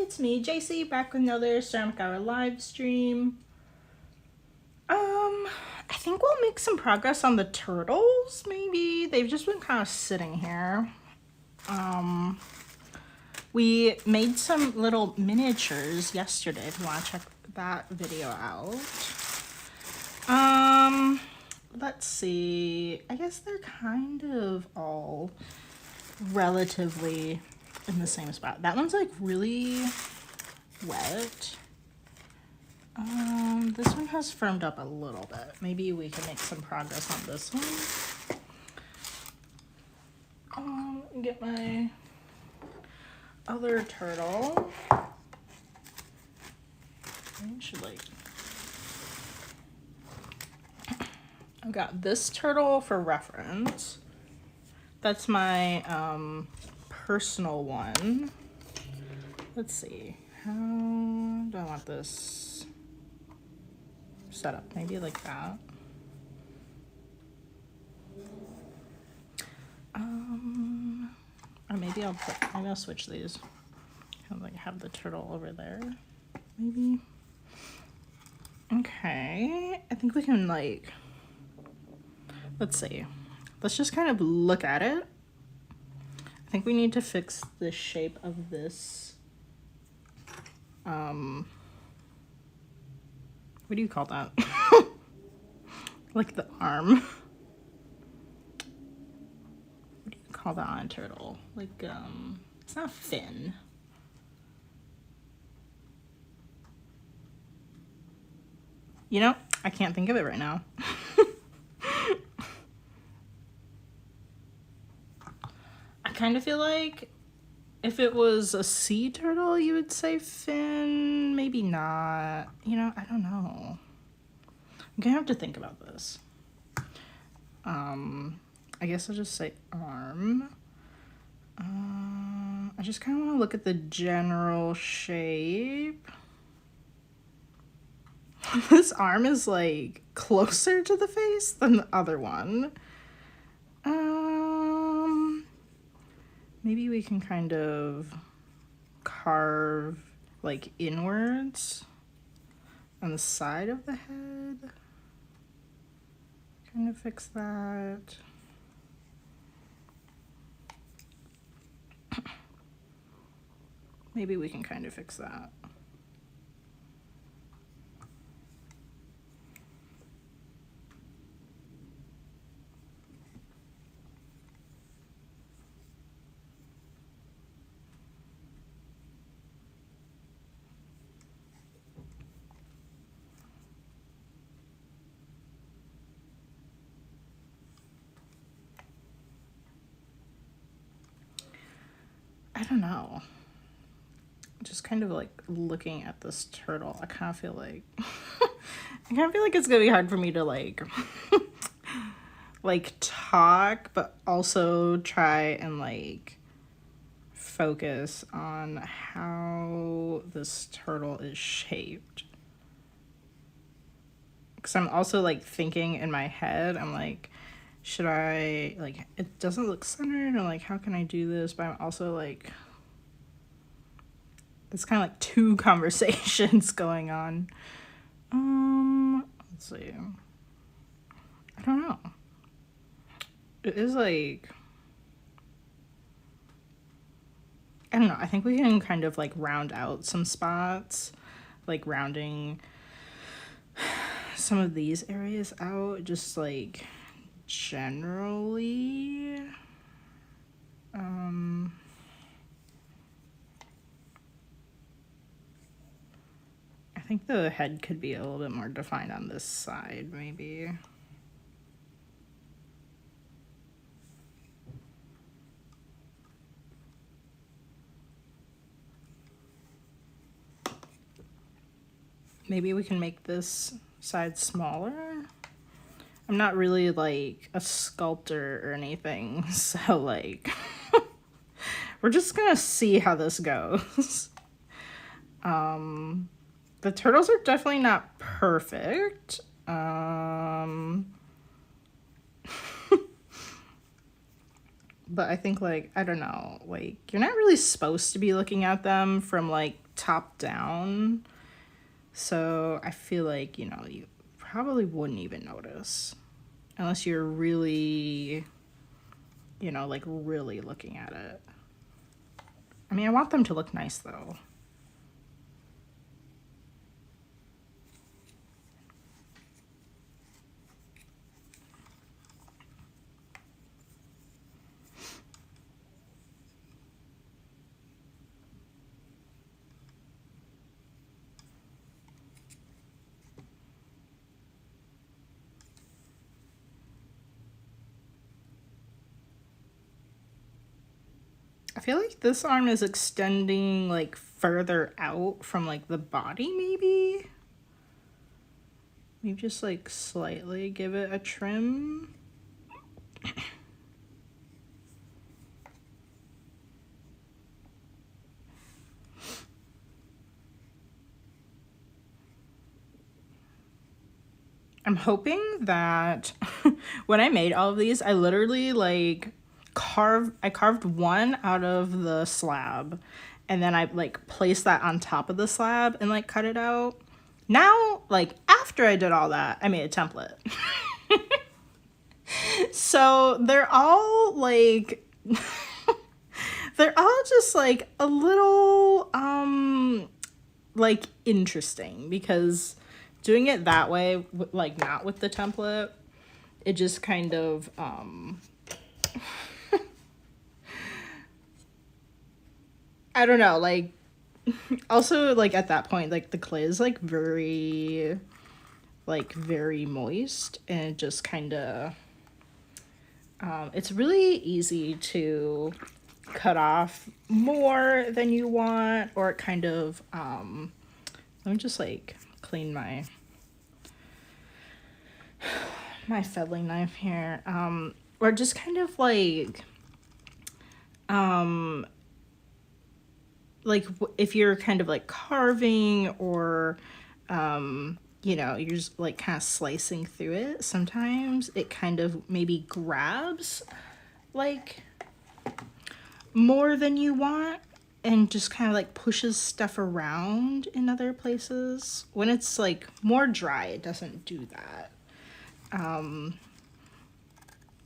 it's me, JC, back with another Ceramic Hour live stream. I think we'll make some progress on the turtles, maybe. They've just been kind of sitting here. We made some little miniatures yesterday if you want to check that video out. Let's see. I guess they're kind of all relatively in the same spot. That one's like really wet. This one has firmed up a little bit. Maybe we can make some progress on this one. Get my other turtle. I should like. I've got this turtle for reference. That's my personal one. Let's see. How do I want this set up? Maybe like that. Or maybe I'll switch these. I'll like have the turtle over there. Maybe. Okay. I think we can like, let's see. Let's just kind of look at it. I think we need to fix the shape of this. What do you call that? Like the arm. What do you call that on a turtle? Like, it's not fin. You know, I can't think of it right now. I kind of feel like if it was a sea turtle, you would say fin, maybe not. You know, I don't know. I'm gonna have to think about this. I guess I'll just say arm. I just kind of want to look at the general shape. This arm is like closer to the face than the other one. Maybe we can kind of carve like inwards on the side of the head. Kind of fix that. Maybe we can kind of fix that. I don't know. Just kind of like looking at this turtle, I kind of feel like it's gonna be hard for me to like like talk, but also try and like focus on how this turtle is shaped. Because I'm also like thinking in my head, I'm like, should I, like, it doesn't look centered, and like, how can I do this? But I'm also like, it's kind of like two conversations going on. Let's see. I don't know. It is like, I don't know. I think we can kind of like round out some spots, like rounding some of these areas out, just like generally. I think the head could be a little bit more defined on this side, maybe. Maybe we can make this side smaller. I'm not really like a sculptor or anything, so like we're just gonna see how this goes. The turtles are definitely not perfect. but I think like, I don't know, like you're not really supposed to be looking at them from like top down. So I feel like, you know, you probably wouldn't even notice unless you're really, you know, like really looking at it. I mean, I want them to look nice though. I feel like this arm is extending like further out from like the body maybe. Maybe just like slightly give it a trim. I'm hoping that when I made all of these, I literally like I carved one out of the slab and then I like placed that on top of the slab and like cut it out. Now, like after I did all that, I made a template. So they're all like, they're all just like a little, like interesting because doing it that way, like not with the template, it just kind of, I don't know, like, also, like, at that point, like, the clay is, like, very moist, and it just kind of, it's really easy to cut off more than you want, or it kind of, let me just, like, clean my fettling knife here, or just kind of, like if you're kind of like carving or you know, you're just like kind of slicing through it, sometimes it kind of maybe grabs like more than you want and just kind of like pushes stuff around in other places. When it's like more dry, it doesn't do that.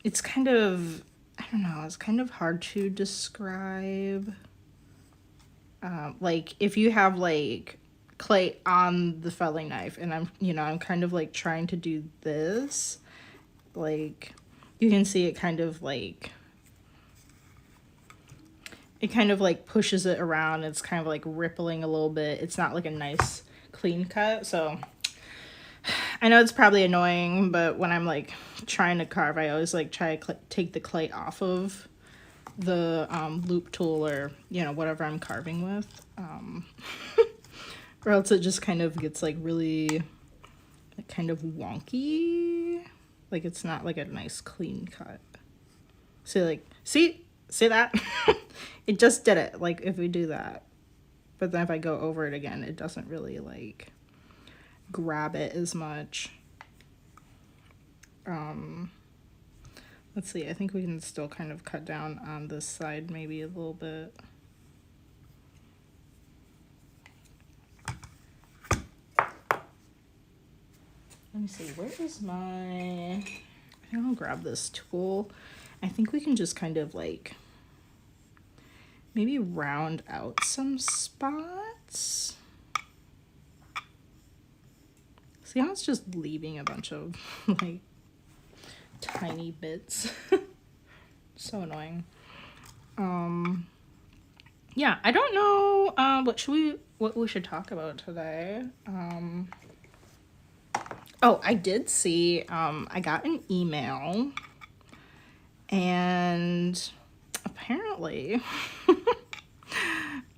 It's kind of, I don't know, it's kind of hard to describe. Like if you have like clay on the felling knife and I'm kind of like trying to do this, like you can see it kind of like pushes it around. It's kind of like rippling a little bit. It's not like a nice clean cut. So I know it's probably annoying, but when I'm like trying to carve, I always like try to take the clay off of the loop tool or, you know, whatever I'm carving with, or else it just kind of gets like really like, kind of wonky, like it's not like a nice clean cut. So like see that it just did it, like if we do that, but then if I go over it again, it doesn't really like grab it as much. Let's see, I think we can still kind of cut down on this side maybe a little bit. Let me see, where is my, I think I'll grab this tool. I think we can just kind of like maybe round out some spots. See how it's just leaving a bunch of like tiny bits. So annoying. Yeah, I don't know what we should talk about today. Oh, I did see I got an email and apparently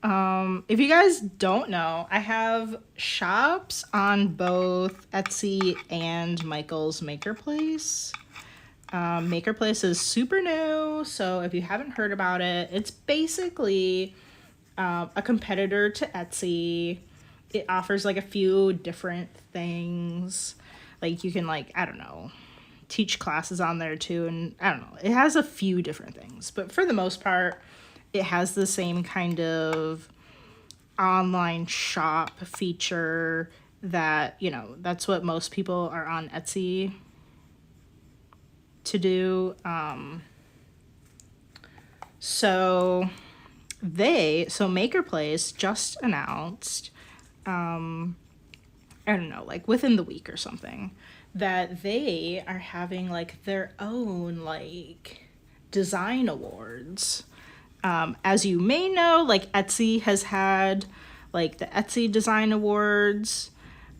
if you guys don't know, I have shops on both Etsy and Michael's Maker Place. Maker Place is super new, so if you haven't heard about it, it's basically a competitor to Etsy. It offers like a few different things. Like you can like, I don't know, teach classes on there too, and I don't know, it has a few different things, but for the most part it has the same kind of online shop feature that, you know, that's what most people are on Etsy to do. So Maker Place just announced, I don't know, like within the week or something, that they are having like their own like design awards. As you may know, like Etsy has had like the Etsy Design Awards.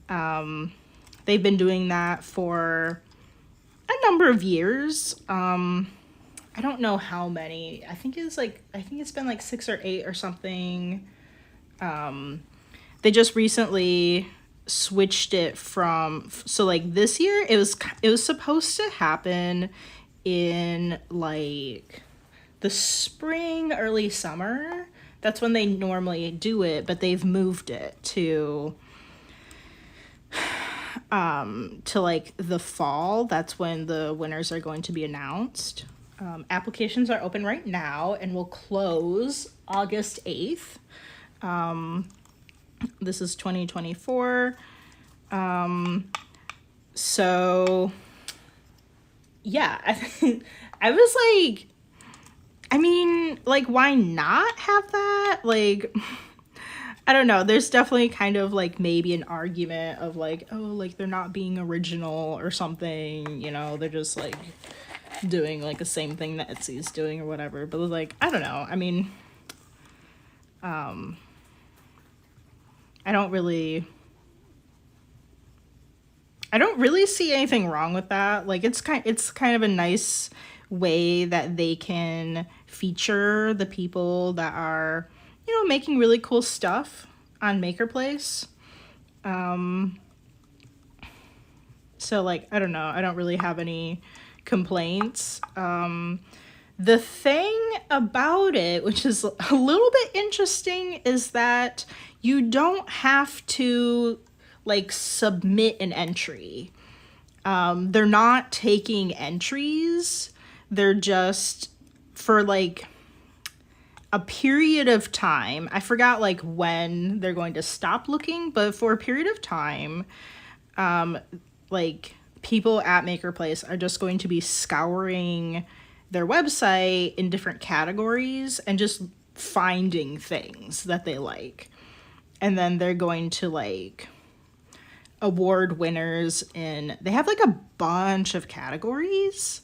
They've been doing that for a number of years. I don't know how many. I think it's been like 6 or 8 or something. They just recently switched it from, so like this year it was supposed to happen in like the spring, early summer. That's when they normally do it, but they've moved it to like the fall. That's when the winners are going to be announced. Applications are open right now and will close August 8th. This is 2024. So yeah, I was like, I mean, like, why not have that? Like, I don't know. There's definitely kind of like maybe an argument of like, oh, like they're not being original or something, you know, they're just like doing like the same thing that Etsy's doing or whatever. But like, I don't know. I mean, I don't really see anything wrong with that. Like it's kind of a nice way that they can feature the people that are, you know, making really cool stuff on Maker Place. So like, I don't know, I don't really have any complaints. The thing about it, which is a little bit interesting, is that you don't have to like submit an entry. They're not taking entries. They're just for like a period of time. I forgot like when they're going to stop looking, but for a period of time, like people at Maker Place are just going to be scouring their website in different categories and just finding things that they like. And then they're going to like award winners in, they have like a bunch of categories.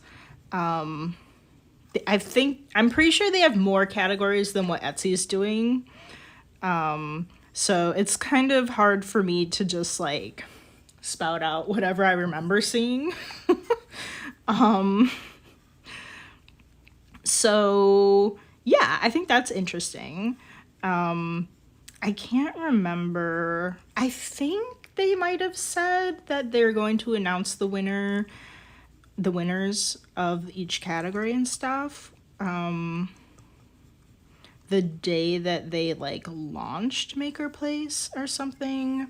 I'm pretty sure they have more categories than what Etsy is doing. So it's kind of hard for me to just like spout out whatever I remember seeing. So yeah, I think that's interesting. I can't remember. I think they might have said that they're going to announce the winners of each category and stuff. The day that they like launched Maker Place or something.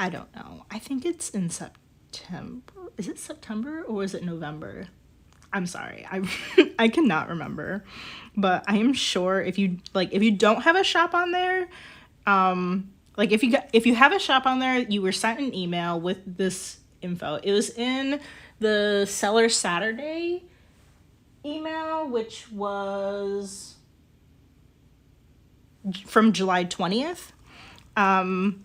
I don't know. I think it's in September. Is it September or is it November? I'm sorry. I cannot remember. But I am sure if you don't have a shop on there, like if you have a shop on there, you were sent an email with this info. It was in the Seller Saturday email, which was from July 20th. And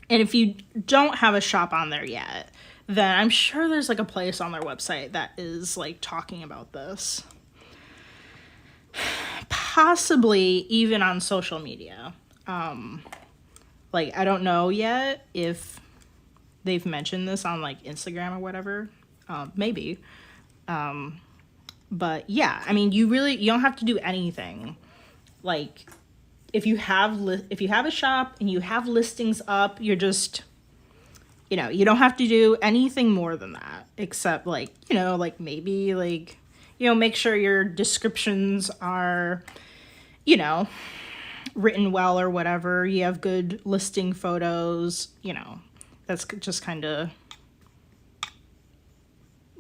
if you don't have a shop on there yet, then I'm sure there's like a place on their website that is like talking about this. Possibly even on social media. Like, I don't know yet if they've mentioned this on like Instagram or whatever. Maybe. But yeah, I mean, you don't have to do anything. Like, if you have a shop and you have listings up, you're just, you know, you don't have to do anything more than that, except like, you know, like maybe like, you know, make sure your descriptions are, you know, written well or whatever. You have good listing photos, you know, that's just kind of,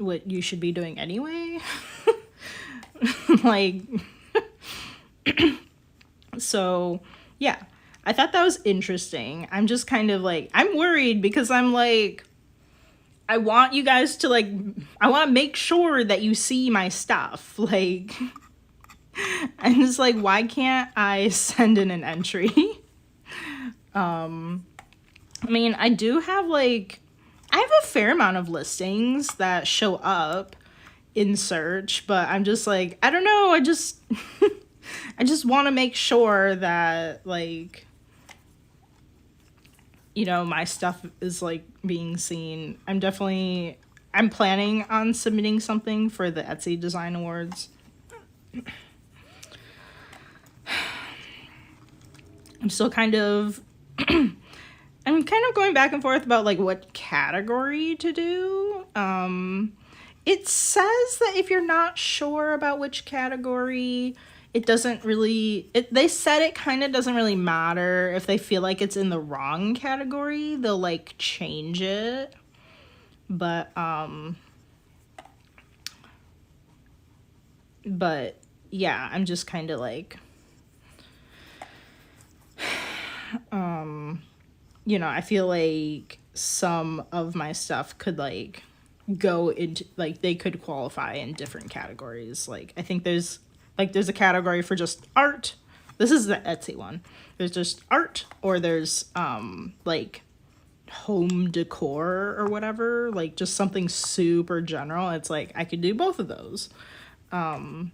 what you should be doing anyway. Like, so yeah, I thought that was interesting. I'm just kind of like, I'm worried because I'm like, I want you guys to like, I want to make sure that you see my stuff. Like, I'm just like, why can't I send in an entry? I mean, I do have like, I have a fair amount of listings that show up in search, but I'm just like, I don't know, I just I just want to make sure that like, you know, my stuff is like being seen. I'm planning on submitting something for the Etsy Design Awards. I'm still kind of I'm kind of going back and forth about like what category to do. It says that if you're not sure about which category, it doesn't really, they said it kind of doesn't really matter. If they feel like it's in the wrong category, they'll like change it. But yeah, I'm just kind of like, you know, I feel like some of my stuff could like go into like, they could qualify in different categories. Like, I think there's a category for just art. This is the Etsy one. There's just art, or there's like home decor or whatever, like just something super general. It's like I could do both of those. I'm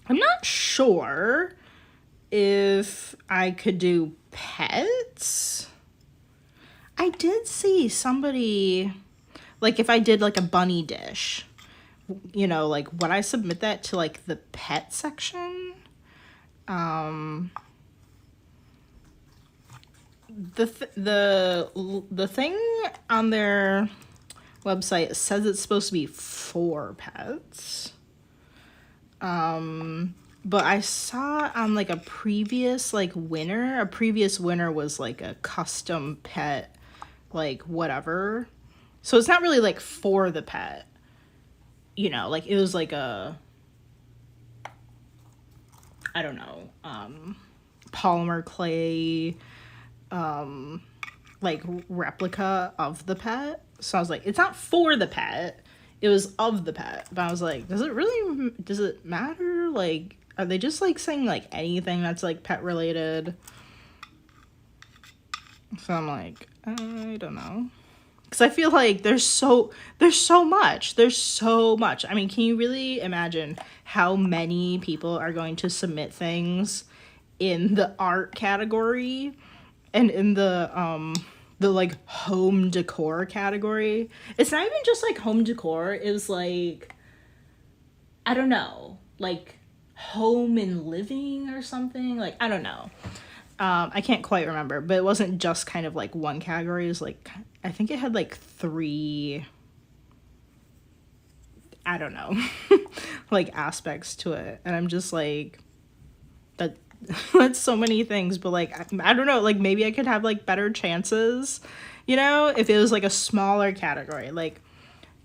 not sure if I could do pets. I did see somebody, like if I did like a bunny dish, you know, like would I submit that to like the pet section? The thing on their website says it's supposed to be for pets. But I saw on like a previous winner was like a custom pet, like whatever. So it's not really like for the pet, you know, like it was like a, I don't know, polymer clay, like replica of the pet. So I was like, it's not for the pet, it was of the pet. But I was like, does it matter? Like, are they just like saying like anything that's like pet related? So I'm like, I don't know. Because I feel like there's so much. I mean, can you really imagine how many people are going to submit things in the art category and in the like home decor category? It's not even just like home decor. It was like, I don't know, like home and living or something. Like, I don't know. I can't quite remember, but it wasn't just kind of like one category. It was like, I think it had like 3, I don't know, like aspects to it. And I'm just like, that's so many things, but like, I don't know, like maybe I could have like better chances, you know, if it was like a smaller category. Like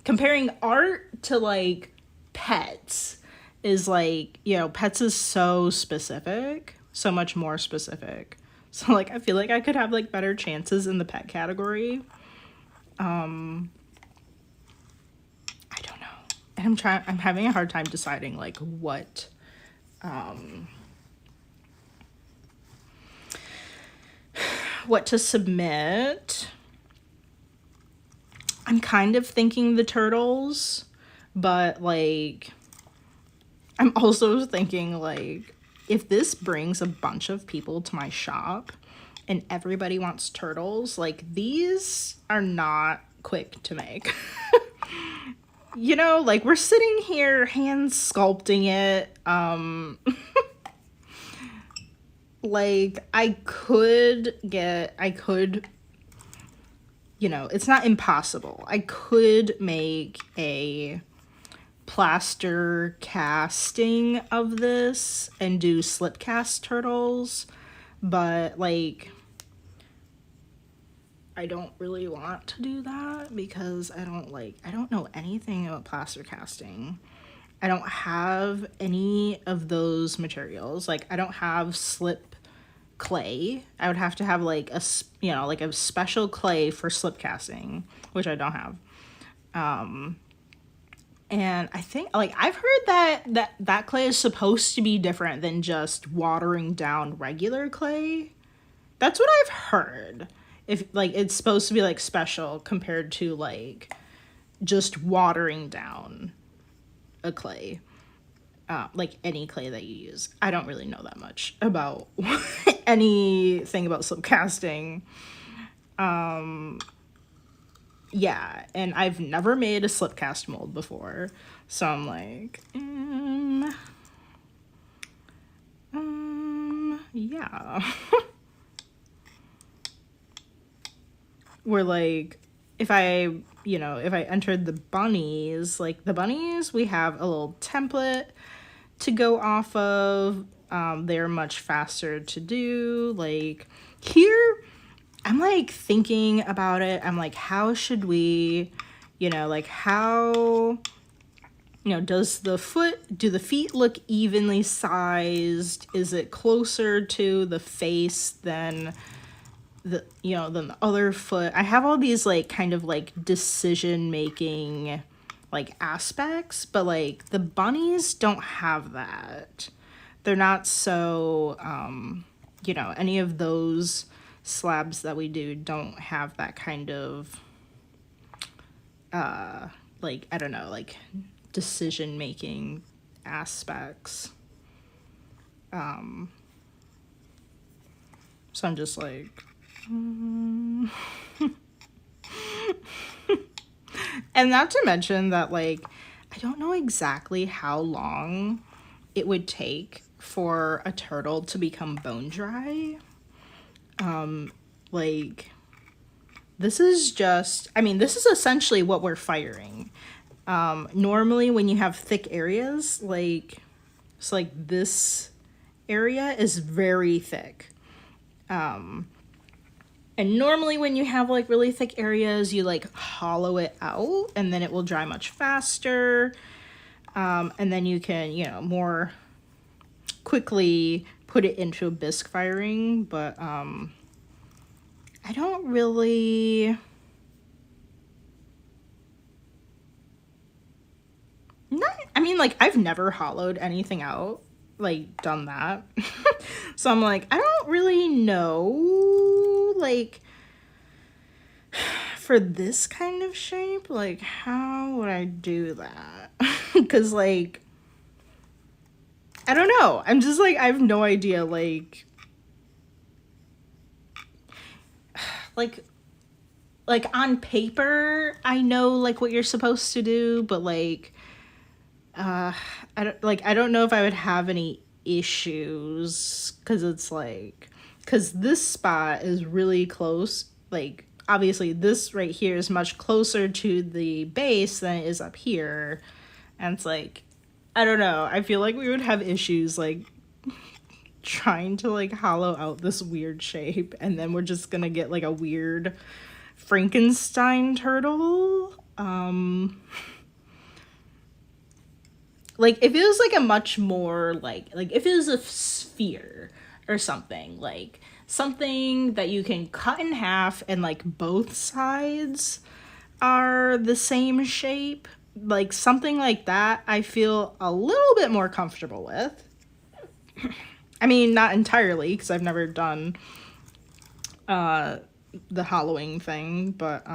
comparing art to like pets is like, you know, pets is so specific. So much more specific. So like I feel like I could have like better chances in the pet category. I don't know. And I'm having a hard time deciding like what to submit. I'm kind of thinking the turtles, but like I'm also thinking like, if this brings a bunch of people to my shop and everybody wants turtles, like these are not quick to make. You know, like we're sitting here hand sculpting it. Like I could, you know, it's not impossible. I could make a plaster casting of this and do slip cast turtles, but like I don't really want to do that because I don't know anything about plaster casting. I don't have any of those materials. Like, I don't have slip clay. I would have to have like a, you know, like a special clay for slip casting, which I don't have. And I think, like, I've heard that clay is supposed to be different than just watering down regular clay. That's what I've heard. If, like, it's supposed to be, like, special compared to, like, just watering down a clay. Like, any clay that you use. I don't really know that much about anything about slip casting. Yeah, and I've never made a slip cast mold before, so I'm like, yeah. Where, like, if I entered the bunnies, like, the bunnies, we have a little template to go off of. They're much faster to do. Like, here, I'm, like, thinking about it. I'm like, how should we, like, how, do the feet look evenly sized? Is it closer to the face than than the other foot? I have all these, like, kind of, like, decision making, like, aspects, but, like, the bunnies don't have that. They're not so, any of those slabs that we do don't have that kind of, like, I don't know, like, decision making aspects. So I'm just like, and not to mention that, like, I don't know exactly how long it would take for a turtle to become bone dry. Like, this is essentially what we're firing. Normally when you have thick areas, like, it's like this area is very thick. And normally when you have, like, really thick areas, you, like, hollow it out and then it will dry much faster. And then you can, more quickly put it into a bisque firing. But I don't really... like, I've never hollowed anything out, like, done that. So I'm like, I don't really know, like, for this kind of shape, like, how would I do that? Because, like, I don't know. I'm just like, I have no idea, like, on paper, I know, like, what you're supposed to do, but, like, I don't know if I would have any issues, because it's like, because this spot is really close. Like, obviously this right here is much closer to the base than it is up here, and it's like, I don't know, I feel like we would have issues, like, trying to, like, hollow out this weird shape, and then we're just gonna get, like, a weird Frankenstein turtle. Like, if it was, like, a much more, like, if it was a sphere or something, like, something that you can cut in half and, like, both sides are the same shape, like, something like that, I feel a little bit more comfortable with. I mean, not entirely, because I've never done the hollowing thing, but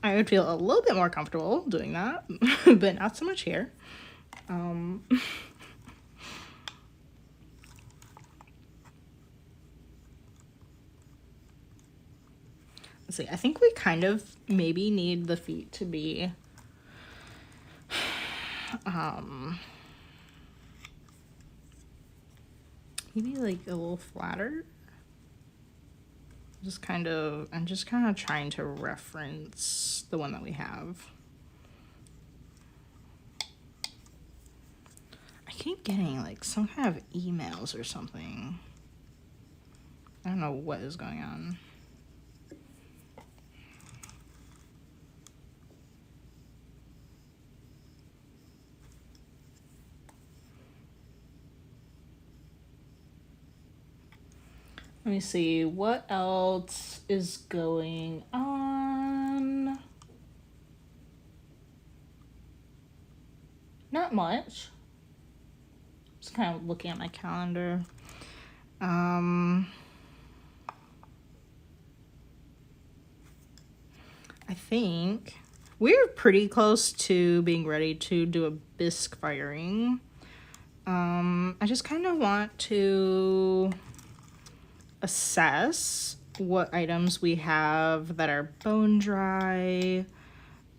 I would feel a little bit more comfortable doing that, but not so much here. Let's see, I think we kind of maybe need the feet to be maybe, like, a little flatter. I'm just kind of trying to reference the one that we have. I keep getting, like, some kind of emails or something. I don't know what is going on. Let me see, what else is going on? Not much. Just kind of looking at my calendar. I think we're pretty close to being ready to do a bisque firing. I just kind of want to assess what items we have that are bone dry,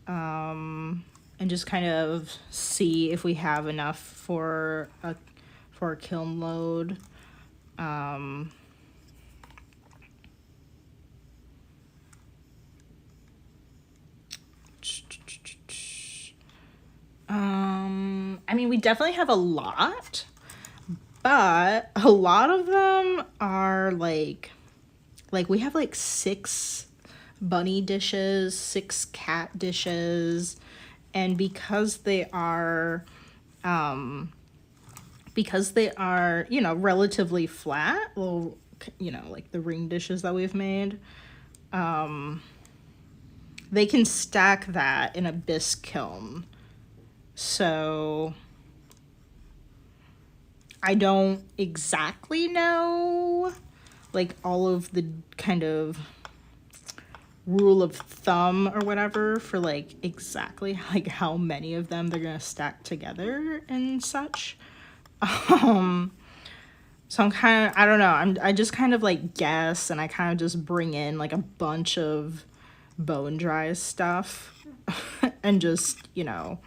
and just kind of see if we have enough for a kiln load. I mean, we definitely have a lot, but a lot of them are like we have like 6 bunny dishes, 6 cat dishes, and because they are, you know, relatively flat, well, you know, like the ring dishes that we've made, they can stack that in a bisque kiln. So I don't exactly know like all of the kind of rule of thumb or whatever for like exactly like how many of them they're gonna stack together and such. So I'm kind of, I don't know, I just kind of like guess, and I kind of just bring in like a bunch of bone dry stuff and just, you know,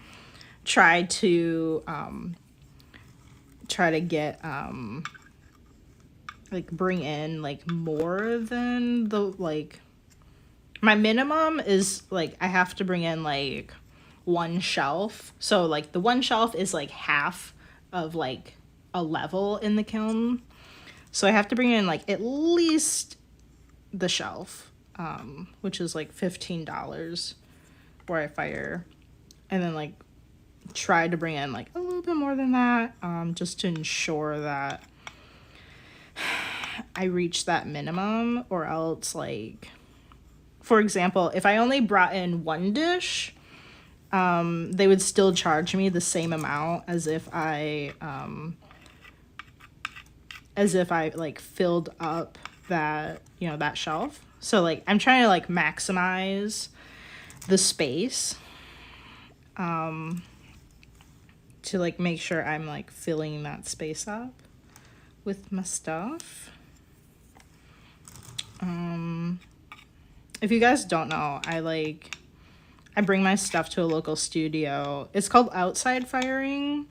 try to get like bring in like more than the, like, my minimum is like I have to bring in like 1 shelf. So like the 1 shelf is like half of like a level in the kiln. So I have to bring in like at least the shelf, which is like $15 where I fire, and then like try to bring in like a little bit more than that, just to ensure that I reach that minimum, or else, like, for example, if I only brought in 1 dish, they would still charge me the same amount as if I like filled up that, you know, that shelf. So like I'm trying to like maximize the space, to like make sure I'm like filling that space up with my stuff. If you guys don't know, I bring my stuff to a local studio. It's called Outside Firing,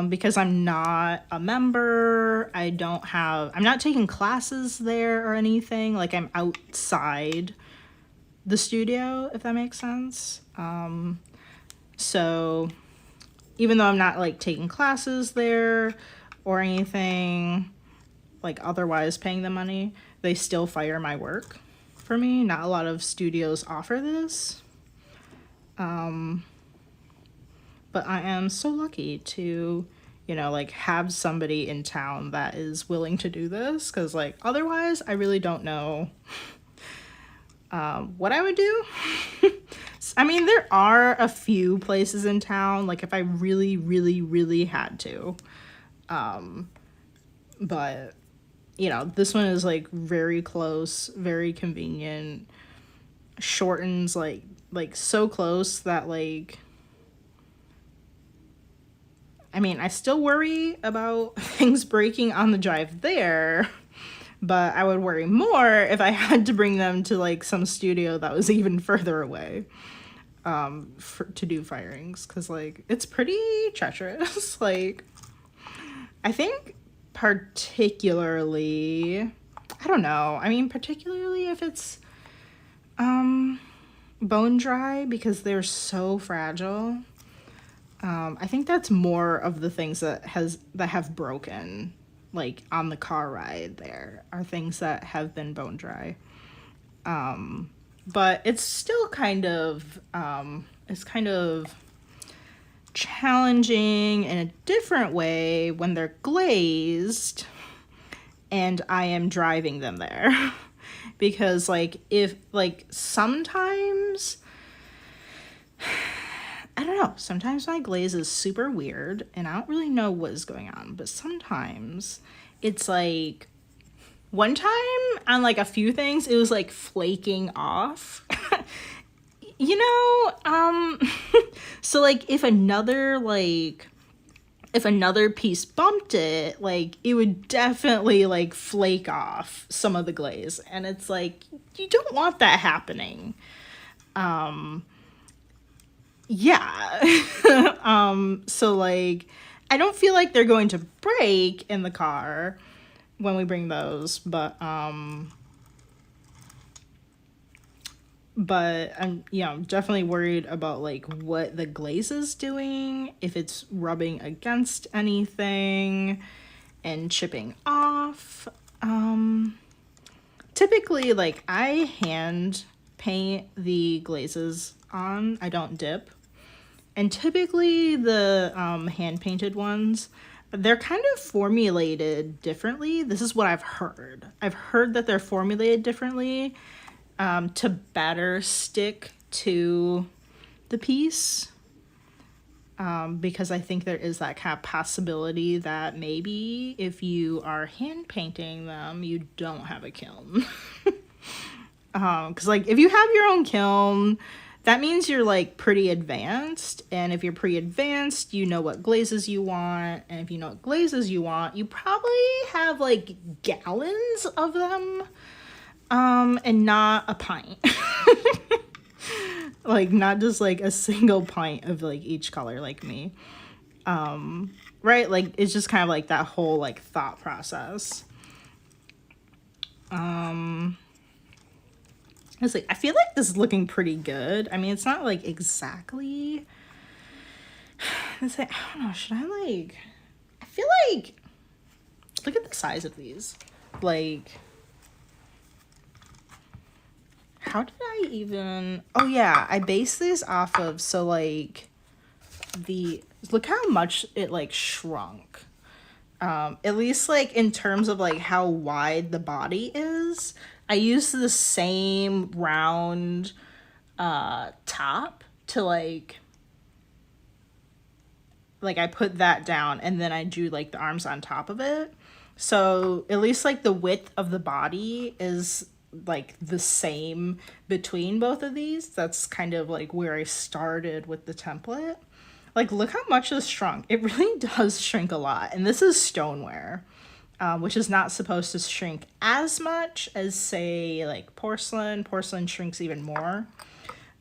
because I'm not a member. I'm not taking classes there or anything. Like, I'm outside the studio, if that makes sense. So even though I'm not like taking classes there or anything, like otherwise paying the money, they still fire my work for me. Not a lot of studios offer this. But I am so lucky to, you know, like have somebody in town that is willing to do this, because like otherwise I really don't know what I would do. I mean, there are a few places in town, like if I really, really, really had to. But, you know, this one is like very close, very convenient, shortens like so close that like, I mean, I still worry about things breaking on the drive there, but I would worry more if I had to bring them to like some studio that was even further away, to do firings, because like it's pretty treacherous. Like, I think particularly, I don't know, I mean, particularly if it's bone dry, because they're so fragile. I think that's more of the things that have broken, like on the car ride there are things that have been bone dry. But it's still kind of challenging in a different way when they're glazed and I am driving them there. Because like sometimes, I don't know, sometimes my glaze is super weird and I don't really know what is going on, but sometimes it's like, one time on like a few things, it was like flaking off. So like if another piece bumped it, like it would definitely like flake off some of the glaze, and it's like, you don't want that happening. So like I don't feel like they're going to break in the car when we bring those, but I'm definitely worried about like what the glaze is doing, if it's rubbing against anything and chipping off. Typically, like, I hand paint the glazes on, I don't dip. And typically the hand painted ones, they're kind of formulated differently. This is what I've heard. I've heard that they're formulated differently to better stick to the piece. Because I think there is that kind of possibility that maybe if you are hand painting them, you don't have a kiln. Because like if you have your own kiln, that means you're like pretty advanced, and if you're pretty advanced, you know what glazes you want, and if you know what glazes you want, you probably have like gallons of them, and not a pint. Like not just like a single pint of like each color like me. Right? Like it's just kind of like that whole like thought process. It's like, I feel like this is looking pretty good. I mean, it's not like exactly, it's like, I don't know, should I like, I feel like, look at the size of these. Like, how did I even, oh yeah, I based this off of, so like, look how much it like shrunk. At least like in terms of like how wide the body is. I used the same round top to like I put that down and then I drew like the arms on top of it. So at least like the width of the body is like the same between both of these. That's kind of like where I started with the template. Like, look how much this shrunk. It really does shrink a lot. And this is stoneware, which is not supposed to shrink as much as, say, like porcelain. Porcelain shrinks even more.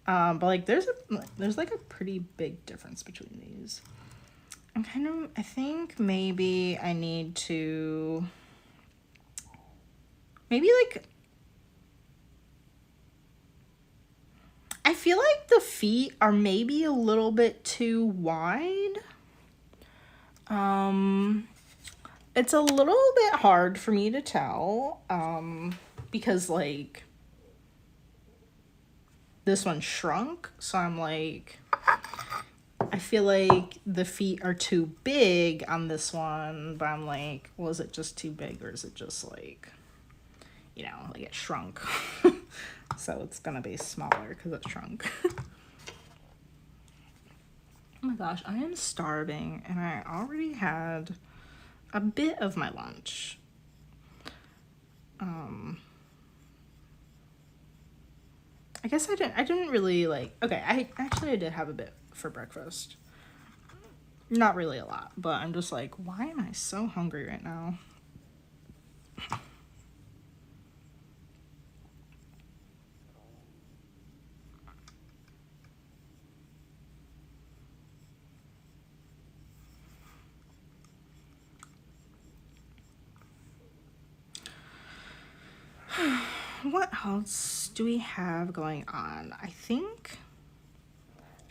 But like there's like a pretty big difference between these. I think maybe I need to, maybe like, I feel like the feet are maybe a little bit too wide. It's a little bit hard for me to tell, because like this one shrunk, so I'm like, I feel like the feet are too big on this one, but I'm like, well, is it just too big, or is it just like, you know, like it shrunk? So it's gonna be smaller because it shrunk. Oh my gosh, I am starving and I already had a bit of my lunch. I guess I didn't really like, okay, I did have a bit for breakfast. Not really a lot, but I'm just like, why am I so hungry right now? What else do we have going on?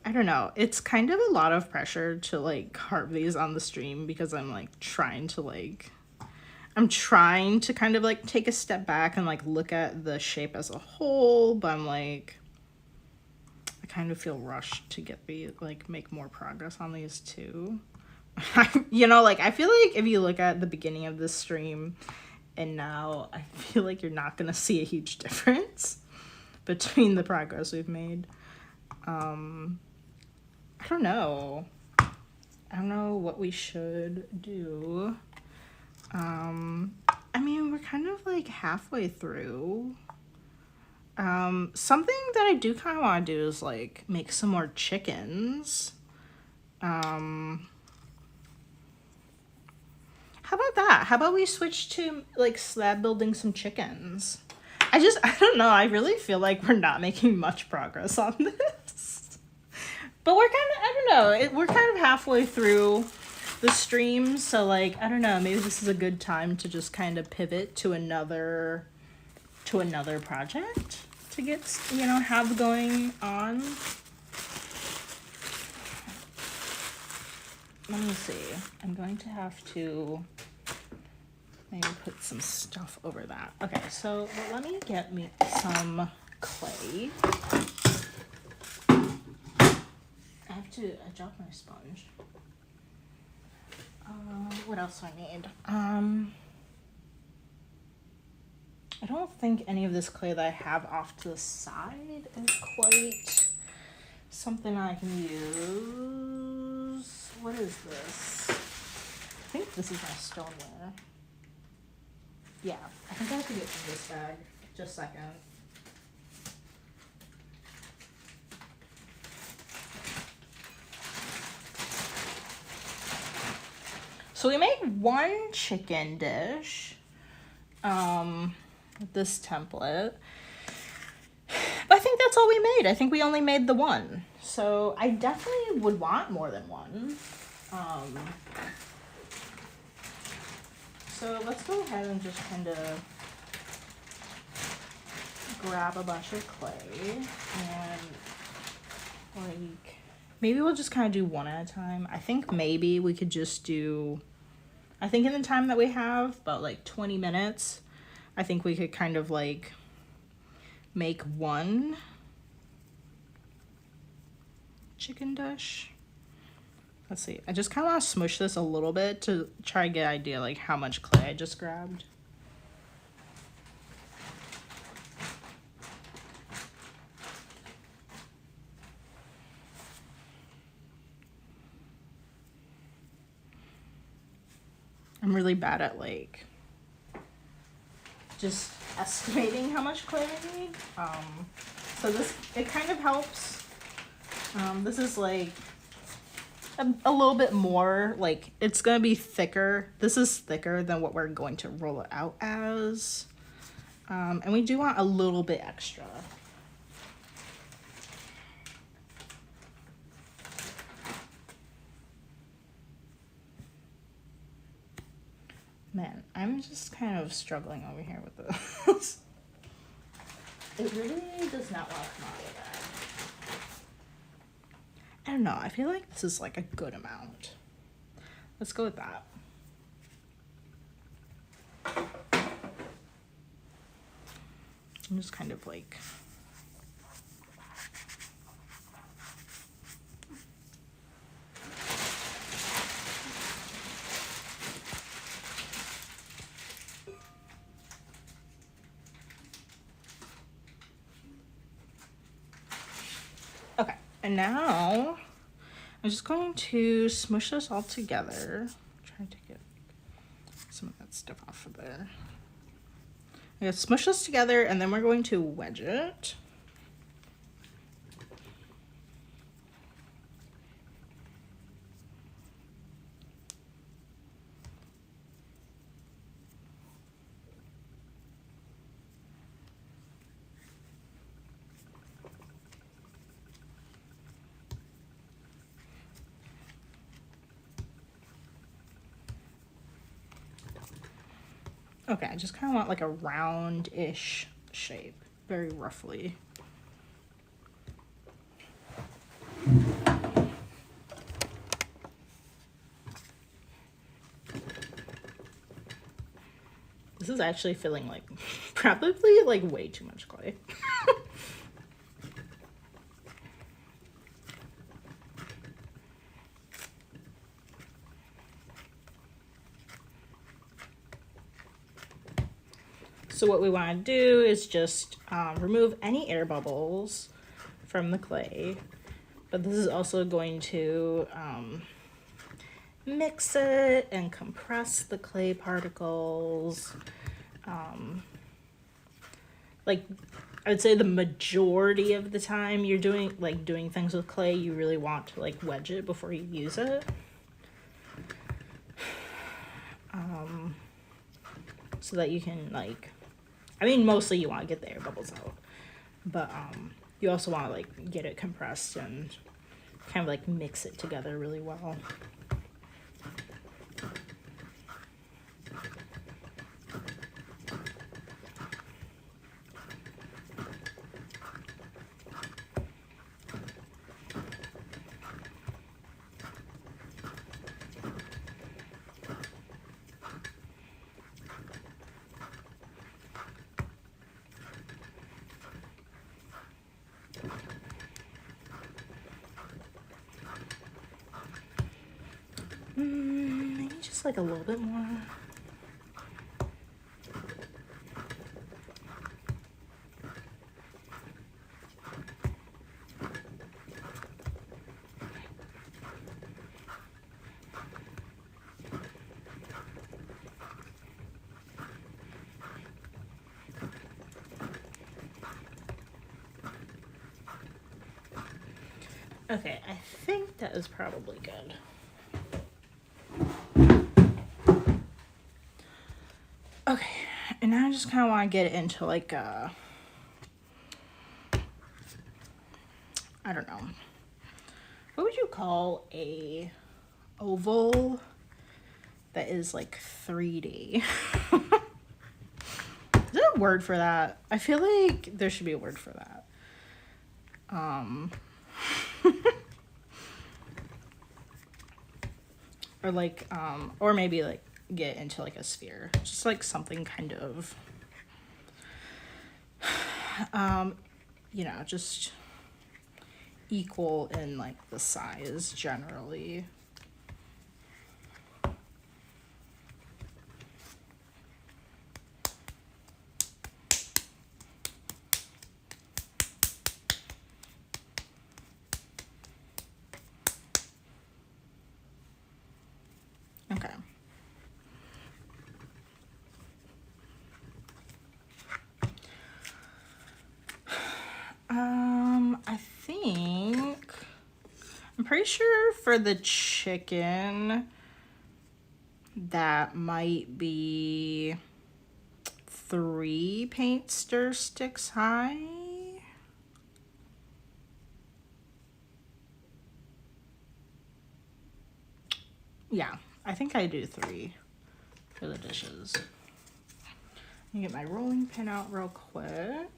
I don't know. It's kind of a lot of pressure to like carve these on the stream because I'm like trying to like, I'm trying to kind of like take a step back and like look at the shape as a whole, but I'm like, I kind of feel rushed to make more progress on these two. You know, like I feel like if you look at the beginning of this stream and now, I feel like you're not gonna see a huge difference between the progress we've made. I don't know. I don't know what we should do. I mean, we're kind of like halfway through. Something that I do kind of want to do is like make some more chickens. How about that? How about we switch to like slab building some chickens? I don't know. I really feel like we're not making much progress on this. But we're kind of, I don't know, we're kind of halfway through the stream. So like, I don't know, maybe this is a good time to just kind of pivot to another project to get, you know, have going on. Let me see. I'm going to have to maybe put some stuff over that. Okay, so let me get me some clay. I dropped my sponge. What else do I need? I don't think any of this clay that I have off to the side is quite something I can use. What is this? I think this is my stoneware. Yeah, I think I have to get from this bag. Just a second. So we made one chicken dish. This template. But I think that's all we made. I think we only made the one. So I definitely would want more than one. So let's go ahead and just kind of grab a bunch of clay and like maybe we'll just kind of do one at a time. I think maybe we could just do, I think in the time that we have, about like 20 minutes, I think we could kind of like make one chicken dish. Let's see. I just kind of want to smush this a little bit to try to get an idea like how much clay I just grabbed. I'm really bad at like just estimating how much clay I need. So it kind of helps. This is like a little bit more, like it's gonna be thicker. This is thicker than what we're going to roll it out as. And we do want a little bit extra. Man, I'm just kind of struggling over here with this. It really does not want to come out of that. I don't know. I feel like this is like a good amount. Let's go with that. I'm just kind of like... Okay, and now I'm just going to smush this all together. Trying to get some of that stuff off of there. I'm going to smush this together and then we're going to wedge it. Okay, I just kind of want like a round-ish shape, very roughly. actually feeling like probably like way too much clay. So what we want to do is just remove any air bubbles from the clay, but this is also going to mix it and compress the clay particles. Like I would say the majority of the time you're doing things with clay, you really want to like wedge it before you use it. So that you can like, I mean, mostly you want to get the air bubbles out, but you also want to like get it compressed and kind of like mix it together really well. Maybe just like a little bit more. Okay, I think that is probably good. Okay, and now I just kind of want to get it into like a, I don't know, what would you call a oval that is like 3D? Is there a word for that? I feel like there should be a word for that. Or like, or maybe like get into like a sphere, just like something kind of, you know, just equal in like the size generally. Okay. I think, I'm pretty sure for the chicken, that might be 3 paint stir sticks high. Yeah, I think I do 3 for the dishes. Let me get my rolling pin out real quick.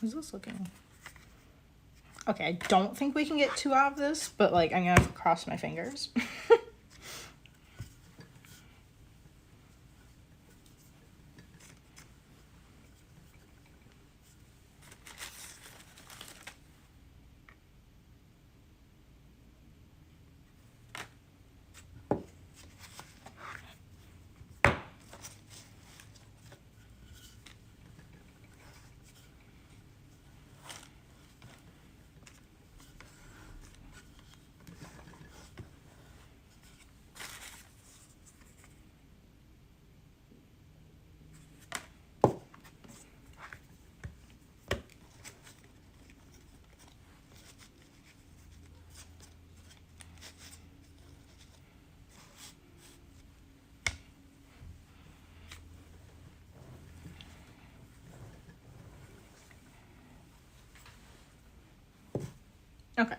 How's this looking? Okay, I don't think we can get 2 out of this, but like I'm gonna cross my fingers. Okay.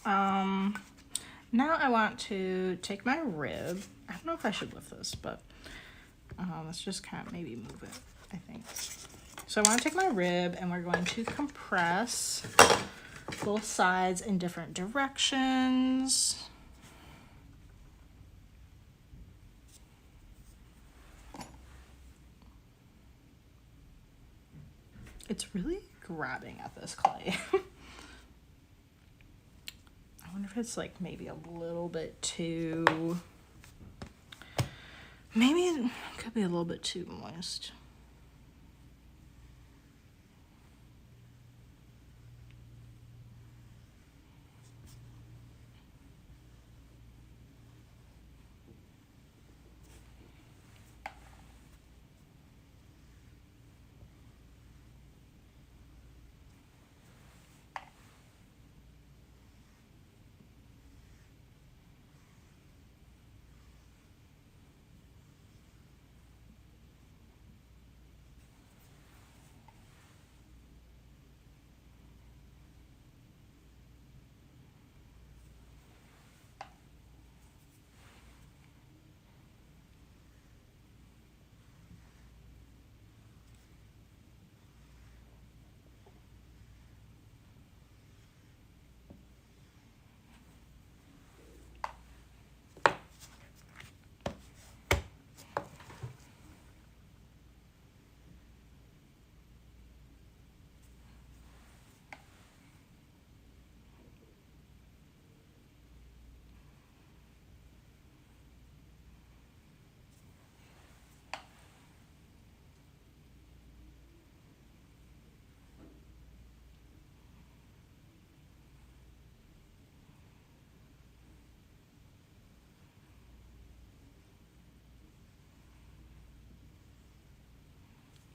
Now I want to take my rib. I don't know if I should lift this, but Let's just kind of maybe move it, I think. So I want to take my rib and we're going to compress both sides in different directions. It's really grabbing at this clay. I wonder if it's like maybe a little bit too, maybe it could be a little bit too moist.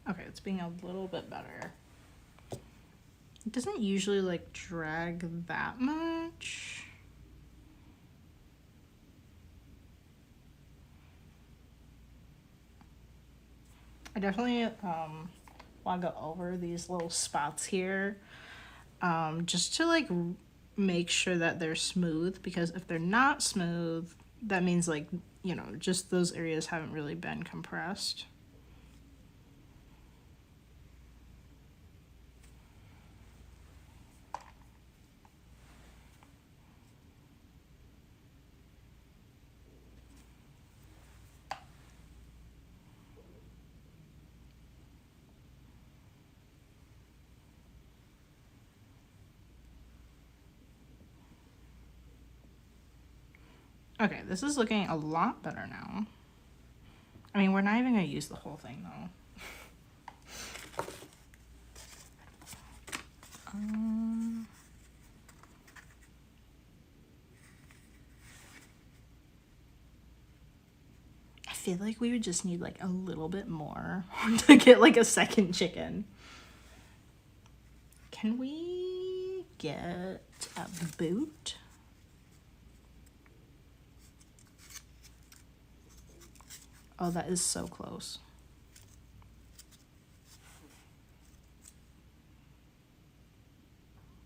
Okay, it's being a little bit better. It doesn't usually like drag that much. I definitely want to go over these little spots here just to like make sure that they're smooth, because if they're not smooth, that means like, you know, just those areas haven't really been compressed. Okay, this is looking a lot better now. I mean, we're not even gonna use the whole thing though. I feel like we would just need like a little bit more to get like a second chicken. Can we get a boot? Oh, that is so close.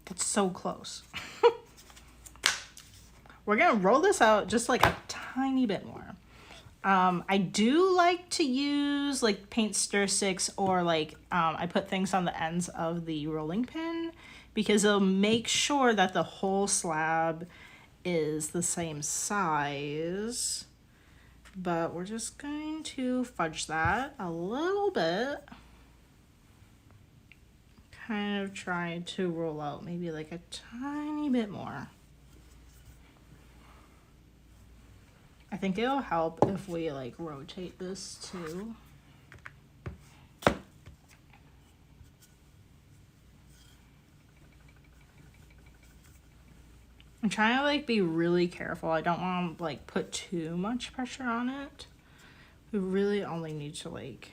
It's so close. We're gonna roll this out just like a tiny bit more. I do like to use like paint stir sticks, or like I put things on the ends of the rolling pin because it'll make sure that the whole slab is the same size. But we're just going to fudge that a little bit. Kind of try to roll out maybe like a tiny bit more. I think it'll help if we like rotate this too. I'm trying to like be really careful. I don't want to like put too much pressure on it. We really only need to like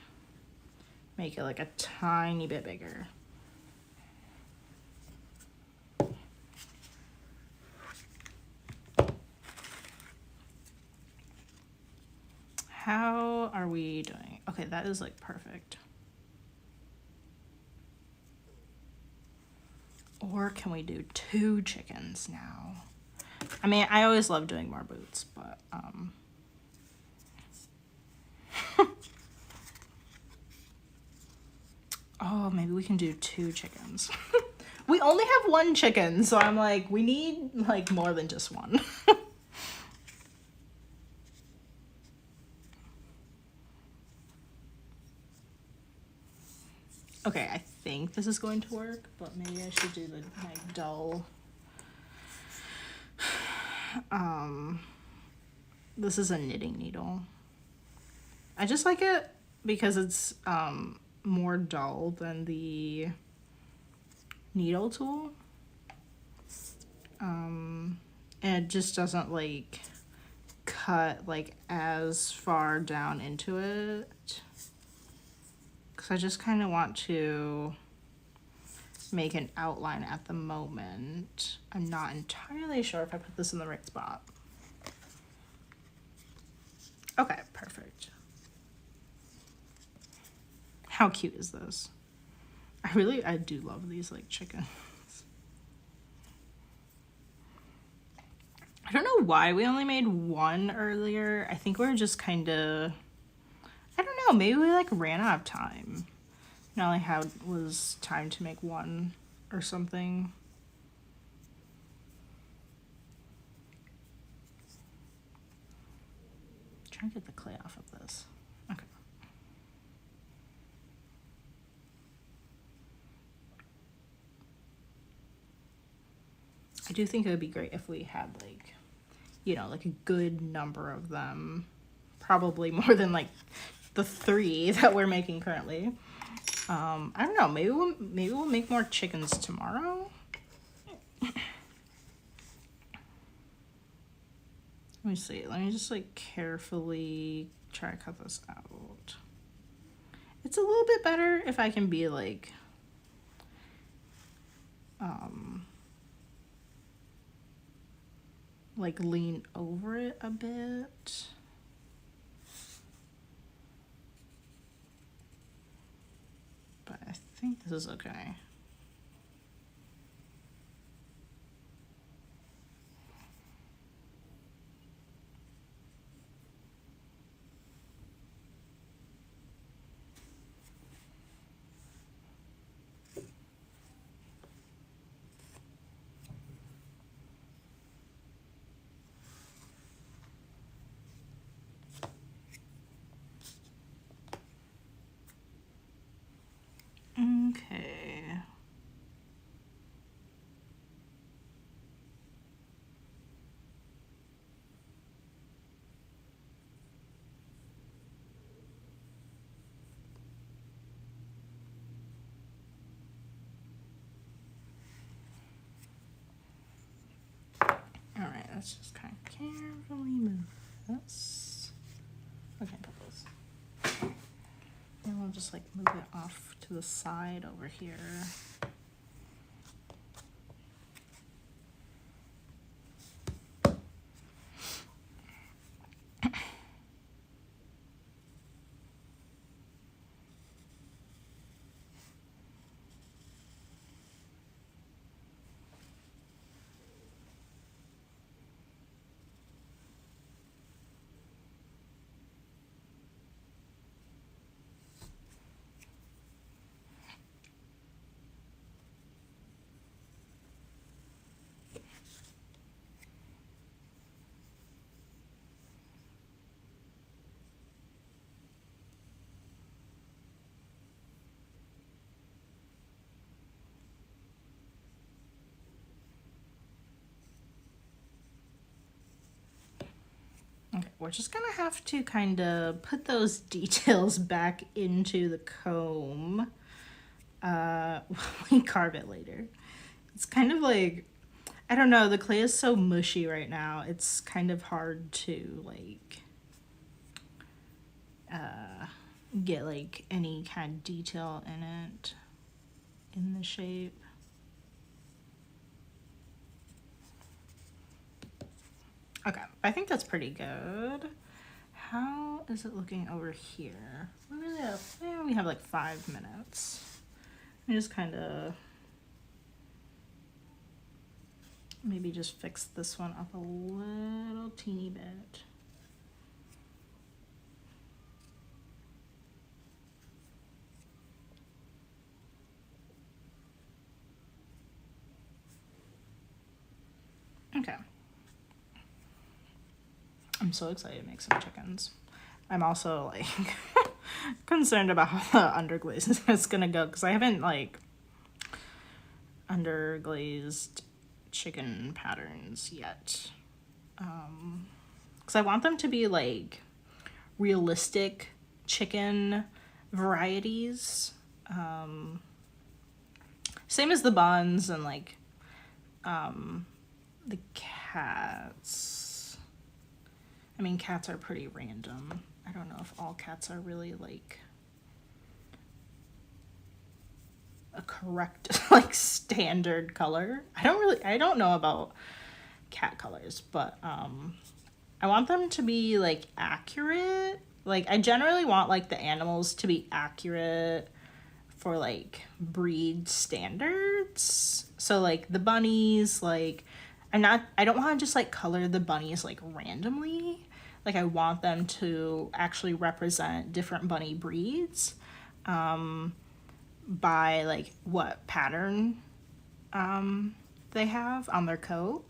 make it like a tiny bit bigger. How are we doing? Okay, that is like perfect. Or can we do 2 chickens now? I mean, I always love doing more boots, but Oh, maybe we can do 2 chickens. We only have 1 chicken, so I'm like, we need like more than just 1. Okay, I think this is going to work, but maybe I should do the like dull. This is a knitting needle. I just like it because it's more dull than the needle tool. And it just doesn't like cut like as far down into it. Because I just kind of want to make an outline at the moment. I'm not entirely sure if I put this in the right spot. Okay, perfect. How cute is this? I do love these like chickens. I don't know why we only made 1 earlier. I think we were just kind of, I don't know, maybe we like ran out of time. And all I had was time to make 1 or something. Trying to get the clay off of this. Okay. I do think it would be great if we had like, you know, like a good number of them. Probably more than like the 3 that we're making currently. I don't know, maybe we'll make more chickens tomorrow. Let me see. Let me just like carefully try to cut this out. It's a little bit better if I can be like lean over it a bit. But I think this is okay. Okay. Alright, let's just kind of carefully move this. Okay, put this. And we'll just like move it off to the side over here. Okay, we're just gonna have to kind of put those details back into the comb when we carve it later. It's kind of like, I don't know, the clay is so mushy right now. It's kind of hard to like get like any kind of detail in it, in the shape. Okay, I think that's pretty good. How is it looking over here? We have like 5 minutes. I just kind of maybe just fix this one up a little teeny bit. Okay. I'm so excited to make some chickens. I'm also like concerned about how the underglaze is gonna go because I haven't like underglazed chicken patterns yet. Because I want them to be like realistic chicken varieties. Same as the buns and like the cats. I mean, cats are pretty random. I don't know if all cats are really like a correct like standard color. I don't know about cat colors, but I want them to be like accurate. Like I generally want like the animals to be accurate for like breed standards. So like the bunnies, like I don't want to just like color the bunnies like randomly. Like I want them to actually represent different bunny breeds by like what pattern they have on their coat.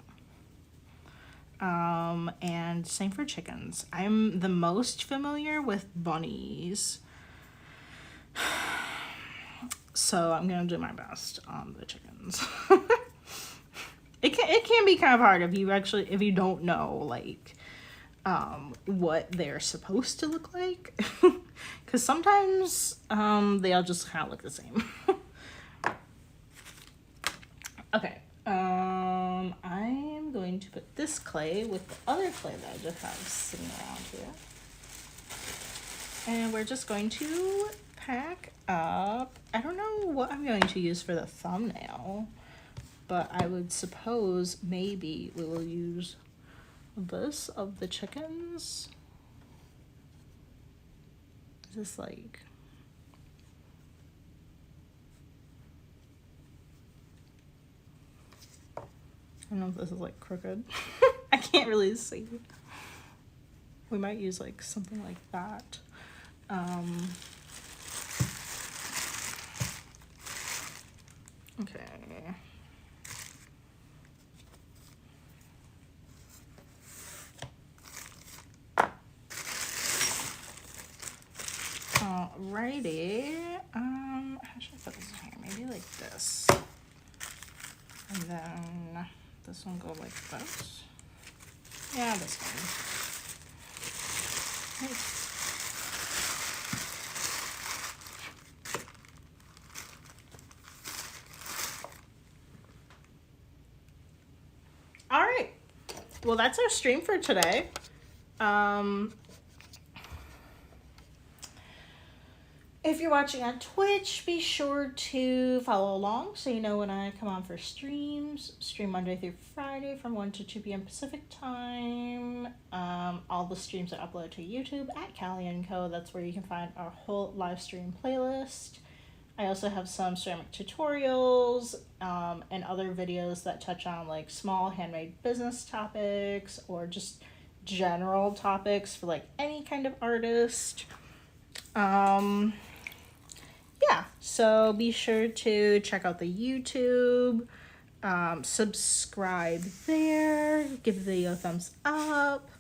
And same for chickens. I'm the most familiar with bunnies. So I'm gonna do my best on the chickens. It can be kind of hard if you don't know like what they're supposed to look like, because sometimes they all just kind of look the same. Okay, I am going to put this clay with the other clay that I just have sitting around here, and we're just going to pack up. I don't know what I'm going to use for the thumbnail, but I would suppose maybe we will use this of the chickens. Is this like, I don't know if this is like crooked. I can't really see. We might use like something like that. Okay. Alrighty. How should I put this in here? Maybe like this. And then this one go like this. Yeah, this one. Nice. All right. Well, that's our stream for today. If you're watching on Twitch, be sure to follow along so you know when I come on for streams. Stream Monday through Friday from 1 to 2 p.m. Pacific time. All the streams are uploaded to YouTube at calieandco. That's where you can find our whole live stream playlist. I also have some ceramic tutorials and other videos that touch on like small handmade business topics or just general topics for like any kind of artist. Yeah, so be sure to check out the YouTube, subscribe there, give the video a thumbs up,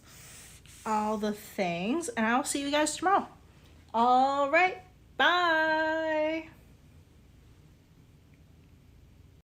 all the things, and I'll see you guys tomorrow. All right, bye.